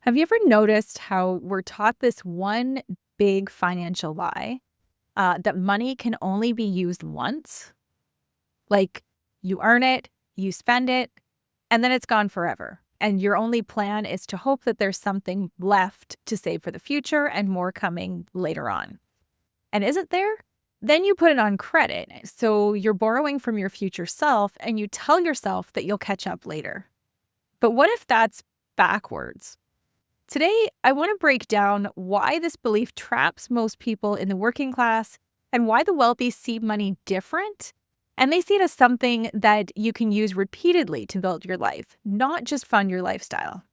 Have you ever noticed how we're taught this one big financial lie that money can only be used once? Like you earn it, you spend it, and then it's gone forever. And your only plan is to hope that there's something left to save for the future and more coming later on. And isn't there? Then you put it on credit. So you're borrowing from your future self and you tell yourself that you'll catch up later. But what if that's backwards? Today, I want to break down why this belief traps most people in the working class and why the wealthy see money different. And they see it as something that you can use repeatedly to build your life, not just fund your lifestyle.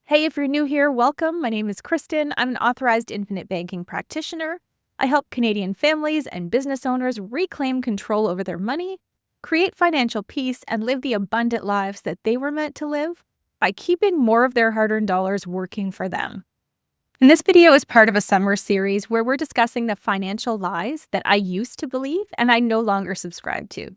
Hey, if you're new here, welcome. My name is Kristyn. I'm an authorized infinite banking practitioner. I help Canadian families and business owners reclaim control over their money, create financial peace, and live the abundant lives that they were meant to live by keeping more of their hard-earned dollars working for them. And this video is part of a summer series where we're discussing the financial lies that I used to believe and I no longer subscribe to.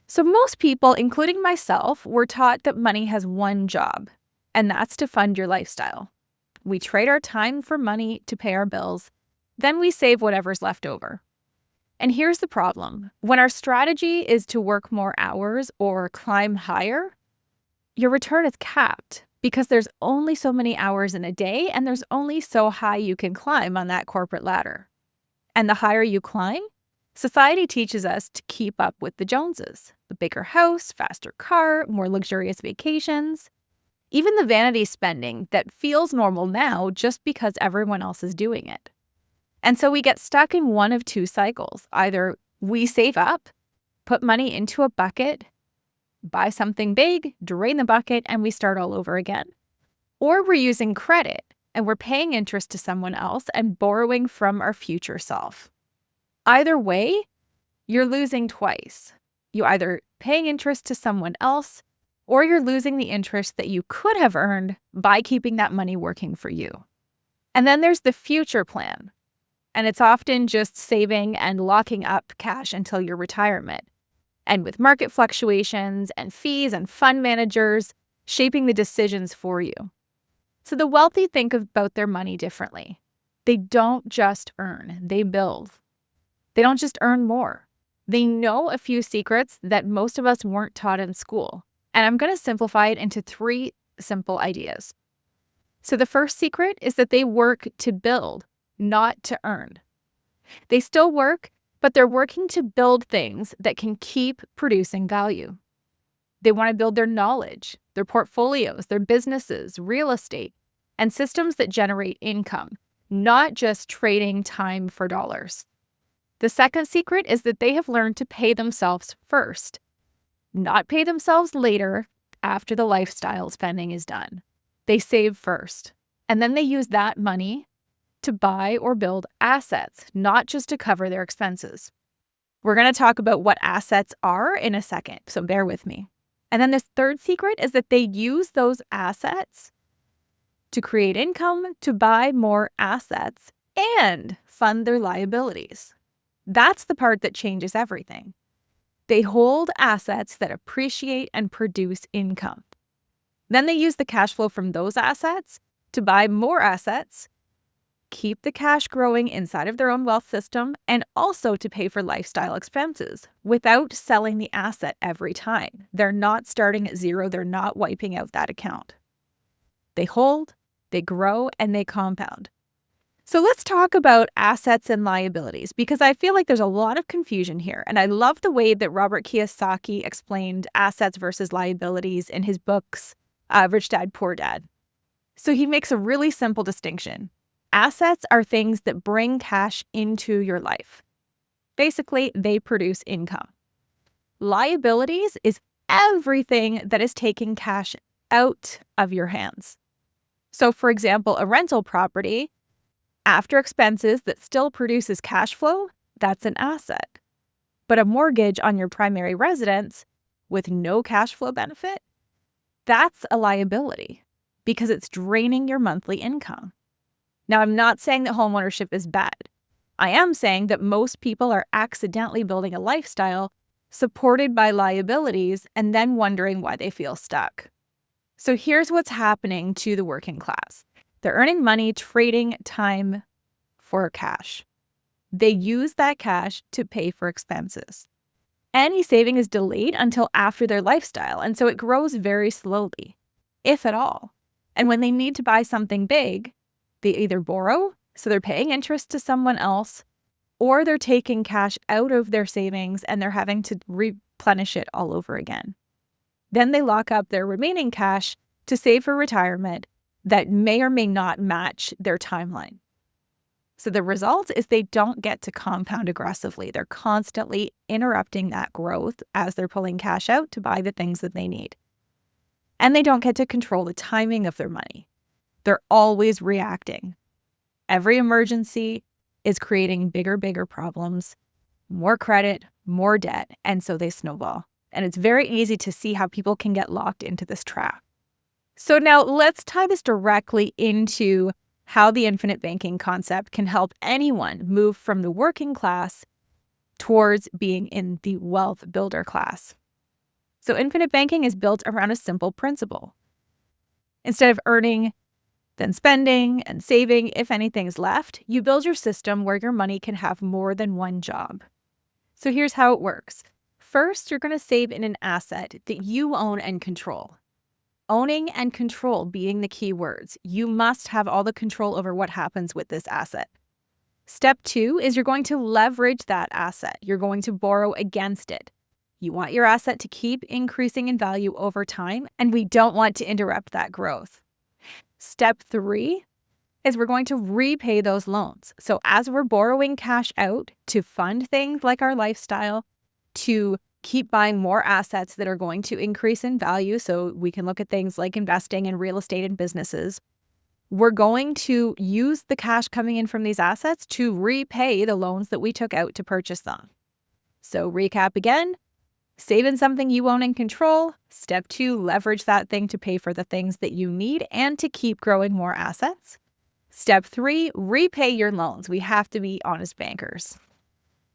So most people, including myself, were taught that money has one job, and that's to fund your lifestyle. We trade our time for money to pay our bills, then we save whatever's left over. And here's the problem. When our strategy is to work more hours or climb higher, your return is capped because there's only so many hours in a day and there's only so high you can climb on that corporate ladder. And the higher you climb, society teaches us to keep up with the Joneses. The bigger house, faster car, more luxurious vacations, even the vanity spending that feels normal now just because everyone else is doing it. And so we get stuck in one of two cycles. Either we save up, put money into a bucket, buy something big, drain the bucket, and we start all over again. Or we're using credit and we're paying interest to someone else and borrowing from our future self. Either way, you're losing twice. You're either paying interest to someone else or you're losing the interest that you could have earned by keeping that money working for you. And then there's the future plan. And it's often just saving and locking up cash until your retirement. And with market fluctuations and fees and fund managers shaping the decisions for you. So the wealthy think about their money differently. They don't just earn, they build. They don't just earn more. They know a few secrets that most of us weren't taught in school. And I'm going to simplify it into 3 simple ideas. So the first secret is that they work to build, not to earn. They still work, but they're working to build things that can keep producing value. They want to build their knowledge, their portfolios, their businesses, real estate, and systems that generate income, not just trading time for dollars. The second secret is that they have learned to pay themselves first, not pay themselves later after the lifestyle spending is done. They save first, and then they use that money to buy or build assets, not just to cover their expenses. We're going to talk about what assets are in a second, so bear with me. And then this third secret is that they use those assets to create income, to buy more assets, and fund their liabilities. That's the part that changes everything. They hold assets that appreciate and produce income. Then they use the cash flow from those assets to buy more assets, keep the cash growing inside of their own wealth system, and also to pay for lifestyle expenses without selling the asset every time. They're not starting at zero. They're not wiping out that account. They hold, they grow, and they compound. So let's talk about assets and liabilities because I feel like there's a lot of confusion here. And I love the way that Robert Kiyosaki explained assets versus liabilities in his books, Rich Dad, Poor Dad. So he makes a really simple distinction. Assets are things that bring cash into your life. Basically, they produce income. Liabilities is everything that is taking cash out of your hands. So, for example, a rental property, after expenses that still produces cash flow, that's an asset. But a mortgage on your primary residence with no cash flow benefit, that's a liability because it's draining your monthly income. Now, I'm not saying that homeownership is bad. I am saying that most people are accidentally building a lifestyle supported by liabilities and then wondering why they feel stuck. So here's what's happening to the working class. They're earning money trading time for cash. They use that cash to pay for expenses. Any saving is delayed until after their lifestyle, and so it grows very slowly, if at all. And when they need to buy something big, they either borrow, so they're paying interest to someone else, or they're taking cash out of their savings and they're having to replenish it all over again. Then they lock up their remaining cash to save for retirement that may or may not match their timeline. So the result is they don't get to compound aggressively. They're constantly interrupting that growth as they're pulling cash out to buy the things that they need. And they don't get to control the timing of their money. They're always reacting. Every emergency is creating bigger problems, more credit, more debt, and so they snowball. And it's very easy to see how people can get locked into this trap. So now let's tie this directly into how the infinite banking concept can help anyone move from the working class towards being in the wealth builder class. So infinite banking is built around a simple principle. Instead of earning, then spending and saving, if anything's left, you build your system where your money can have more than one job. So here's how it works. First, you're going to save in an asset that you own and control. Owning and control being the key words. You must have all the control over what happens with this asset. Step 2 is you're going to leverage that asset. You're going to borrow against it. You want your asset to keep increasing in value over time, and we don't want to interrupt that growth. Step 3 is we're going to repay those loans. So as we're borrowing cash out to fund things like our lifestyle, to keep buying more assets that are going to increase in value, so we can look at things like investing in real estate and businesses, we're going to use the cash coming in from these assets to repay the loans that we took out to purchase them. So recap again, save in something you own and control. Step 2, leverage that thing to pay for the things that you need and to keep growing more assets. Step 3, repay your loans. We have to be honest bankers.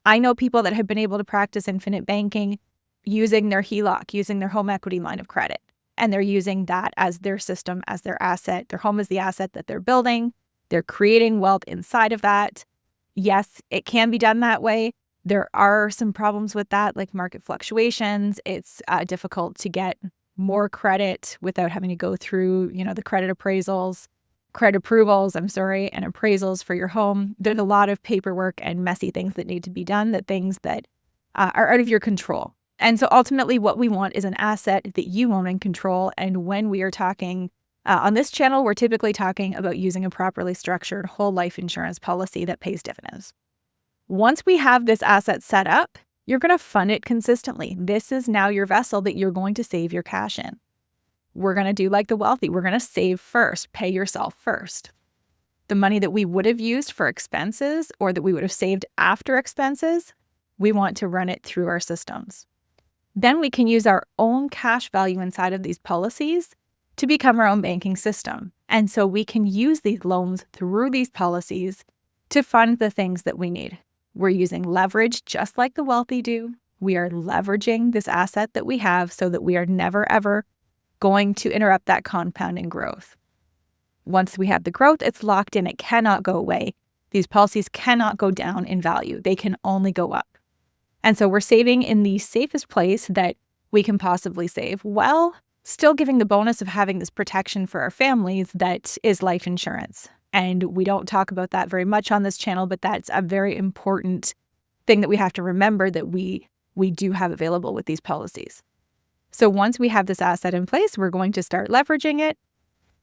I know people that have been able to practice infinite banking using their HELOC, using their home equity line of credit. And they're using that as their system, as their asset. Their home is the asset that they're building. They're creating wealth inside of that. Yes, it can be done that way. There are some problems with that, like market fluctuations. It's difficult to get more credit without having to go through, the credit approvals, and appraisals for your home. There's a lot of paperwork and messy things that need to be done, things that are out of your control. And so ultimately what we want is an asset that you own and control. And when we are talking on this channel, we're typically talking about using a properly structured whole life insurance policy that pays dividends. Once we have this asset set up, you're going to fund it consistently. This is now your vessel that you're going to save your cash in. We're going to do like the wealthy. We're going to save first, pay yourself first. The money that we would have used for expenses or that we would have saved after expenses, we want to run it through our systems. Then we can use our own cash value inside of these policies to become our own banking system. And so we can use these loans through these policies to fund the things that we need. We're using leverage just like the wealthy do. We are leveraging this asset that we have so that we are never, ever going to interrupt that compounding growth. Once we have the growth, it's locked in. It cannot go away. These policies cannot go down in value. They can only go up. And so we're saving in the safest place that we can possibly save, while still giving the bonus of having this protection for our families that is life insurance. And we don't talk about that very much on this channel, but that's a very important thing that we have to remember that we do have available with these policies. So once we have this asset in place, we're going to start leveraging it,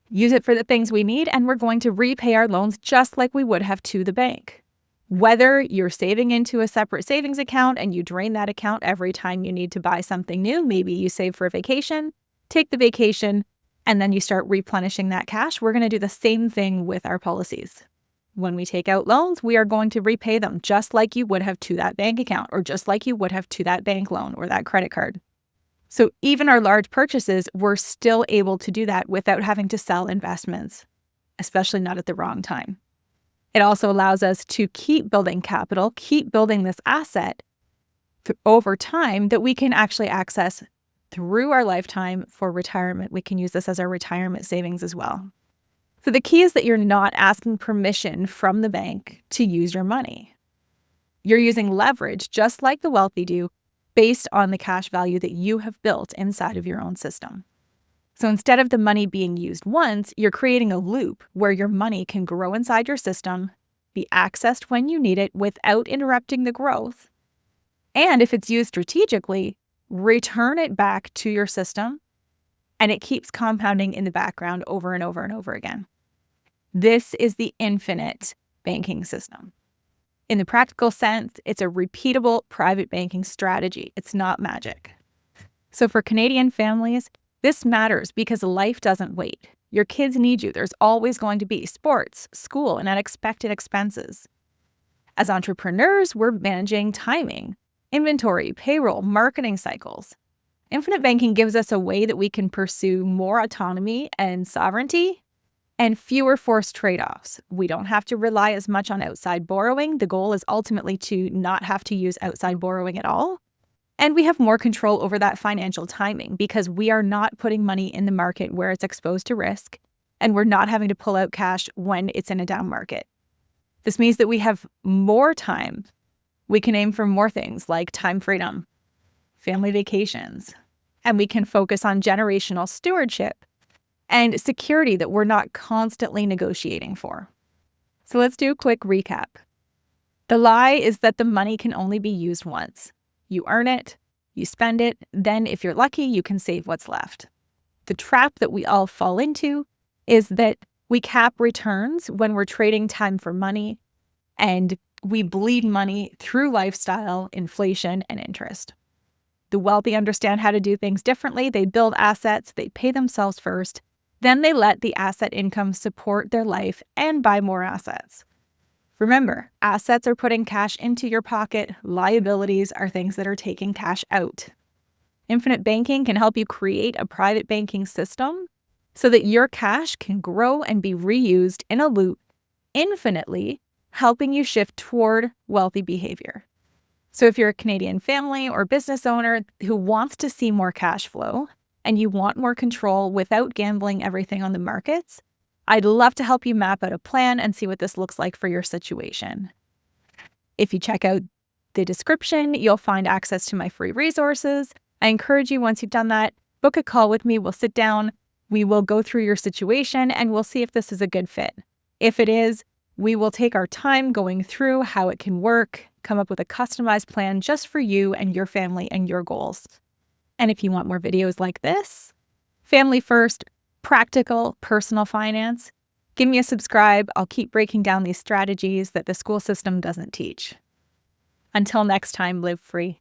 use it for the things we need, and we're going to repay our loans just like we would have to the bank. Whether you're saving into a separate savings account and you drain that account every time you need to buy something new, maybe you save for a vacation, take the vacation, and then you start replenishing that cash, we're going to do the same thing with our policies. When we take out loans, we are going to repay them just like you would have to that bank account or just like you would have to that bank loan or that credit card. So even our large purchases, we're still able to do that without having to sell investments, especially not at the wrong time. It also allows us to keep building capital, keep building this asset over time that we can actually access through our lifetime for retirement. We can use this as our retirement savings as well. So the key is that you're not asking permission from the bank to use your money. You're using leverage, just like the wealthy do, based on the cash value that you have built inside of your own system. So instead of the money being used once, you're creating a loop where your money can grow inside your system, be accessed when you need it without interrupting the growth, and if it's used strategically, return it back to your system, and it keeps compounding in the background over and over and over again. This is the infinite banking system. In the practical sense, it's a repeatable private banking strategy. It's not magic. So for Canadian families, this matters because life doesn't wait. Your kids need you. There's always going to be sports, school, and unexpected expenses. As entrepreneurs, we're managing timing, inventory, payroll, marketing cycles. Infinite banking gives us a way that we can pursue more autonomy and sovereignty and fewer forced trade-offs. We don't have to rely as much on outside borrowing. The goal is ultimately to not have to use outside borrowing at all. And we have more control over that financial timing because we are not putting money in the market where it's exposed to risk, and we're not having to pull out cash when it's in a down market. This means that we have more time. We can aim for more things like time freedom, family vacations, and we can focus on generational stewardship and security that we're not constantly negotiating for. So let's do a quick recap. The lie is that the money can only be used once. You earn it, you spend it, then if you're lucky, you can save what's left. The trap that we all fall into is that we cap returns when we're trading time for money, and we bleed money through lifestyle, inflation, and interest. The wealthy understand how to do things differently. They build assets, they pay themselves first, then they let the asset income support their life and buy more assets. Remember, assets are putting cash into your pocket. Liabilities are things that are taking cash out. Infinite banking can help you create a private banking system so that your cash can grow and be reused in a loop infinitely, helping you shift toward wealthy behavior. So if you're a Canadian family or business owner who wants to see more cash flow and you want more control without gambling everything on the markets, I'd love to help you map out a plan and see what this looks like for your situation. If you check out the description, you'll find access to my free resources. I encourage you, once you've done that, book a call with me. We'll sit down, we will go through your situation, and we'll see if this is a good fit. If it is, we will take our time going through how it can work, come up with a customized plan just for you and your family and your goals. And if you want more videos like this, family first, practical, personal finance, give me a subscribe. I'll keep breaking down these strategies that the school system doesn't teach. Until next time, live free.